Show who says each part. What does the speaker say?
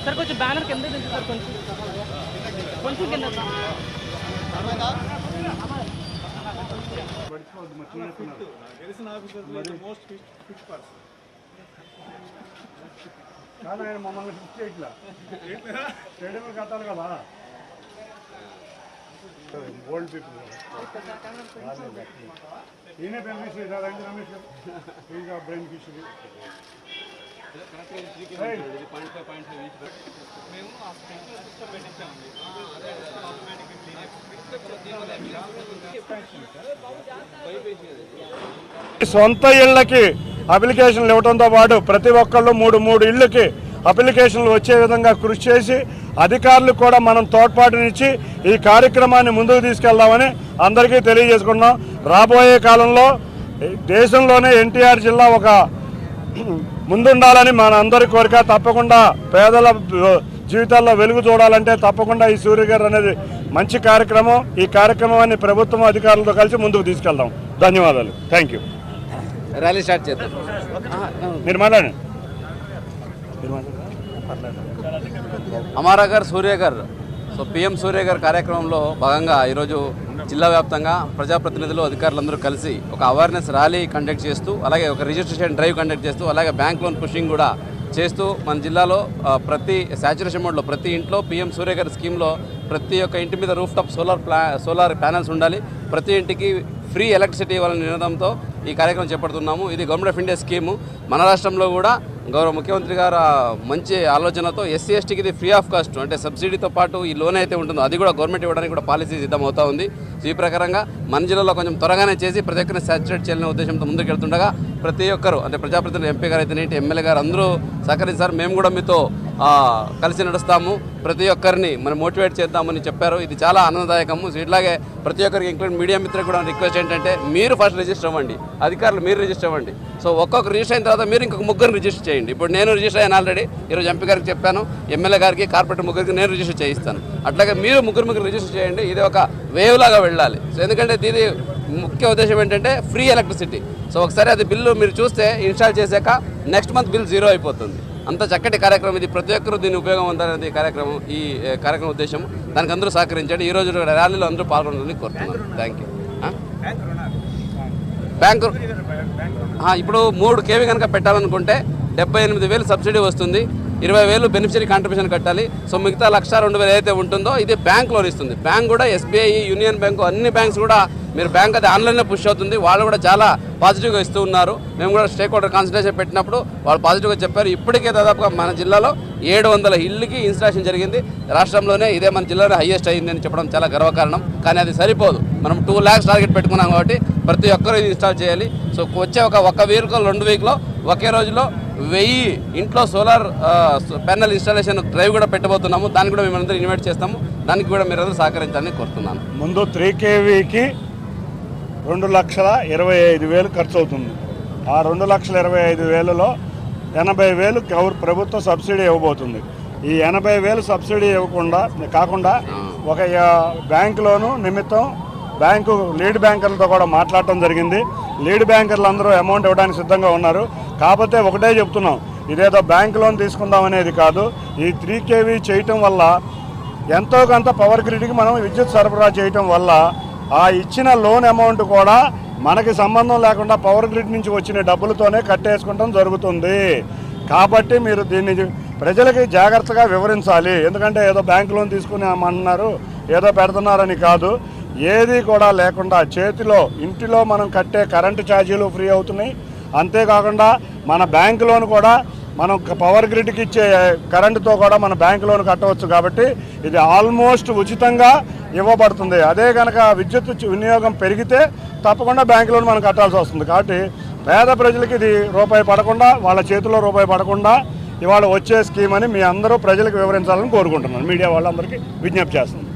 Speaker 1: Sir कुछ banner के अंदर सर కొంచెం కింద
Speaker 2: ఆయన మమ్మల్ని ఫిక్స్ చేయట్లా స్టేడియం కట్టాలి కదా ఓల్డ్ పీపుల్ ఈయనే బెనిఫిషరీ రండి రమేష్ ఇంకా బెనిఫిషరీ సొంత ఇళ్లకి అప్లికేషన్లు ఇవ్వడంతో పాటు ప్రతి ఒక్కళ్ళు మూడు ఇళ్లకి అప్లికేషన్లు వచ్చే విధంగా కృషి చేసి అధికారులకు కూడా మనం తోడ్పాటునిచ్చి ఈ కార్యక్రమాన్ని ముందుకు తీసుకెళ్దామని అందరికీ తెలియజేసుకున్నాం. రాబోయే కాలంలో దేశంలోనే ఎన్టీఆర్ జిల్లా ఒక ముందుండాలని మన అందరి కోరిక. తప్పకుండా పేదల జీవితాల్లో వెలుగు చూడాలంటే తప్పకుండా ఈ సూర్యగారు అనేది మంచి కార్యక్రమం. ఈ కార్యక్రమాన్ని ప్రభుత్వం అధికారులతో కలిసి ముందుకు తీసుకెళ్దాం. ధన్యవాదాలు. Thank you.
Speaker 3: ర్యాలీ స్టార్ట్ చేద్దాం.
Speaker 2: మీరు మాట్లాడండి.
Speaker 3: హమారా ఘర్ సూర్య ఘర్. సో పిఎం సూర్య ఘర్ కార్యక్రమంలో భాగంగా ఈరోజు జిల్లా వ్యాప్తంగా ప్రజాప్రతినిధులు అధికారులందరూ కలిసి ఒక అవేర్నెస్ ర్యాలీ కండక్ట్ చేస్తూ, అలాగే ఒక రిజిస్ట్రేషన్ డ్రైవ్ కండక్ట్ చేస్తూ, అలాగే బ్యాంక్ లోన్ పుషింగ్ కూడా చేస్తూ మన జిల్లాలో ప్రతి శాచురేషన్ మోడ్లో ప్రతి ఇంట్లో పిఎం సూర్య ఘర్ స్కీమ్లో ప్రతి ఒక్క ఇంటి మీద రూఫ్ టాప్ సోలార్ ప్యానల్స్ ఉండాలి, ప్రతి ఇంటికి ఫ్రీ ఎలక్ట్రిసిటీ ఇవ్వాలనే నినాదంతో ఈ కార్యక్రమం చేపడుతున్నాము. ఇది గవర్నమెంట్ ఆఫ్ ఇండియా స్కీము. మన రాష్ట్రంలో కూడా గౌరవ ముఖ్యమంత్రి గారు మంచి ఆలోచనతో ఎస్సీ ఎస్టీకి ఇది ఫ్రీ ఆఫ్ కాస్ట్, అంటే సబ్సిడీతో పాటు ఈ లోన్ అయితే ఉంటుందో అది కూడా గవర్నమెంట్ ఇవ్వడానికి కూడా పాలసీ సిద్ధమవుతా ఉంది. సో ఈ ప్రకారంగా మన జిల్లాలో కొంచెం త్వరగానే చేసి ప్రతి ఒక్కరిని సాచురేట్ చేయాలనే ఉద్దేశంతో ముందుకు వెళ్తుండగా ప్రతి ఒక్కరు అంటే ప్రజాప్రతినిధులు ఎంపీ గారు అయితే ఎమ్మెల్యే గారు అందరూ సహకరించారు. మేము కూడా మీతో కలిసి నడుస్తాము, ప్రతి ఒక్కరిని మనం మోటివేట్ చేద్దామని చెప్పారు. ఇది చాలా ఆనందదాయకము. ఇట్లాగే ప్రతి ఒక్కరికి ఇంక్లూడ్ మీడియా మిత్రులకు కూడా రిక్వెస్ట్ ఏంటంటే మీరు ఫస్ట్ రిజిస్టర్ అవ్వండి, అధికారులు మీరు రిజిస్టర్ అవ్వండి. సో ఒక్కొక్క రిజిస్టర్ అయిన తర్వాత మీరు ఇంకొక ముగ్గురిని రిజిస్టర్ చేయండి. ఇప్పుడు నేను రిజిస్టర్ అయ్యాను ఆల్రెడీ. ఈరోజు ఎంపీ గారికి చెప్పాను, ఎమ్మెల్యే గారికి, కార్పొరేటర్ ముగ్గురికి నేను రిజిస్టర్ చేయిస్తాను. అట్లాగే మీరు ముగ్గురు రిజిస్టర్ చేయండి. ఇది ఒక వేవ్ లాగా వెళ్ళాలి. సో ఎందుకంటే ఇది ముఖ్య ఉద్దేశం ఏంటంటే ఫ్రీ ఎలక్ట్రిసిటీ. సో ఒకసారి అది బిల్లు మీరు చూస్తే ఇన్స్టాల్ చేశాక నెక్స్ట్ మంత్ బిల్ 0 అయిపోతుంది. అంత చక్కటి కార్యక్రమం ఇది. ప్రతి ఒక్కరూ దీన్ని ఉపయోగం ఉందనేది కార్యక్రమం, ఈ కార్యక్రమం ఉద్దేశం. దానికి అందరూ సహకరించండి. ఈరోజు ర్యాలీలో అందరూ పాల్గొనాలని కోరుతున్నాను. Thank you. బ్యాంకు ఇప్పుడు 3 kV కనుక పెట్టాలనుకుంటే 78,000 సబ్సిడీ వస్తుంది, 20,000 బెనిఫిషరీ కాంట్రిబ్యూషన్ కట్టాలి. సో మిగతా 1,02,000 ఏదైతే ఉంటుందో ఇది బ్యాంక్ లోన్ ఇస్తుంది. బ్యాంక్ కూడా ఎస్బీఐ, యూనియన్ బ్యాంకు, అన్ని బ్యాంక్స్ కూడా మీరు బ్యాంక్ అది ఆన్లైన్లో పుష్ అవుతుంది. వాళ్ళు కూడా చాలా పాజిటివ్గా ఇస్తూ ఉన్నారు. మేము కూడా స్టేక్ హోల్డర్ కాన్సల్టేషన్ పెట్టినప్పుడు వాళ్ళు పాజిటివ్గా చెప్పారు. ఇప్పటికే దాదాపుగా మన జిల్లాలో 700 ఇళ్ళకి ఇన్స్టాలేషన్ జరిగింది. రాష్ట్రంలోనే ఇదే మన జిల్లాలో హైయెస్ట్ అయ్యింది అని చెప్పడం చాలా గర్వకారణం. కానీ అది సరిపోదు. మనం 2 lakhs టార్గెట్ పెట్టుకున్నాం కాబట్టి ప్రతి ఒక్కరూ ఇది ఇన్స్టాల్ చేయాలి. సో వచ్చే ఒక వీక్లో 2 వీక్లో ఒకే రోజులో 1000 ఇంట్లో సోలార్ ప్యానల్ ఇన్స్టాలేషన్ డ్రైవ్ కూడా పెట్టబోతున్నాము. దాన్ని కూడా మేమందరూ ఇన్వైట్ చేస్తాము. దానికి కూడా మీరందరూ సహకరించాలని కోరుతున్నాను.
Speaker 2: ముందు 3 kVకి 2,25,000 ఖర్చు అవుతుంది. ఆ 2,25,000లో 80,000 ప్రభుత్వం సబ్సిడీ ఇవ్వబోతుంది. ఈ 80,000 సబ్సిడీ కాకుండా ఒక బ్యాంకు లోను నిమిత్తం బ్యాంకు లీడ్ బ్యాంకర్లతో కూడా మాట్లాడటం జరిగింది. లీడ్ బ్యాంకర్లు అందరూ అమౌంట్ ఇవ్వడానికి సిద్ధంగా ఉన్నారు. కాకపోతే ఒకటే చెప్తున్నాం, ఇదేదో బ్యాంక్ లోన్ తీసుకుందాం అనేది కాదు. ఈ 3 kV చేయటం వల్ల ఎంతో కొంత పవర్ గ్రిడ్కి మనం విద్యుత్ సరఫరా చేయటం వల్ల ఆ ఇచ్చిన లోన్ అమౌంట్ కూడా మనకి సంబంధం లేకుండా పవర్ గ్రిడ్ నుంచి వచ్చిన డబ్బులతోనే కట్టేసుకోవడం జరుగుతుంది. కాబట్టి మీరు దీన్ని ప్రజలకి జాగ్రత్తగా వివరించాలి. ఎందుకంటే ఏదో బ్యాంక్ లోన్ తీసుకుని అన్నారు, ఏదో పెడుతున్నారని కాదు. ఏది కూడా లేకుండా చేతిలో ఇంటిలో మనం కట్టే కరెంటు ఛార్జీలు ఫ్రీ అవుతున్నాయి. అంతేకాకుండా మన బ్యాంక్ లోన్ కూడా మనం పవర్ గ్రిడ్కి ఇచ్చే కరెంటుతో కూడా మన బ్యాంక్ లోన్ కట్టవచ్చు. కాబట్టి ఇది ఆల్మోస్ట్ ఉచితంగా ఇవ్వబడుతుంది. అదే కనుక విద్యుత్ వినియోగం పెరిగితే తప్పకుండా బ్యాంక్ లోన్ మనం కట్టాల్సి వస్తుంది. కాబట్టి పేద ప్రజలకి ఇది రూపాయి పడకుండా, వాళ్ళ చేతిలో రూపాయి పడకుండా ఇవాళ వచ్చే స్కీమ్ అని మీ అందరూ ప్రజలకు వివరించాలని కోరుకుంటున్నాను. మీడియా వాళ్ళందరికీ విజ్ఞప్తి చేస్తున్నాను.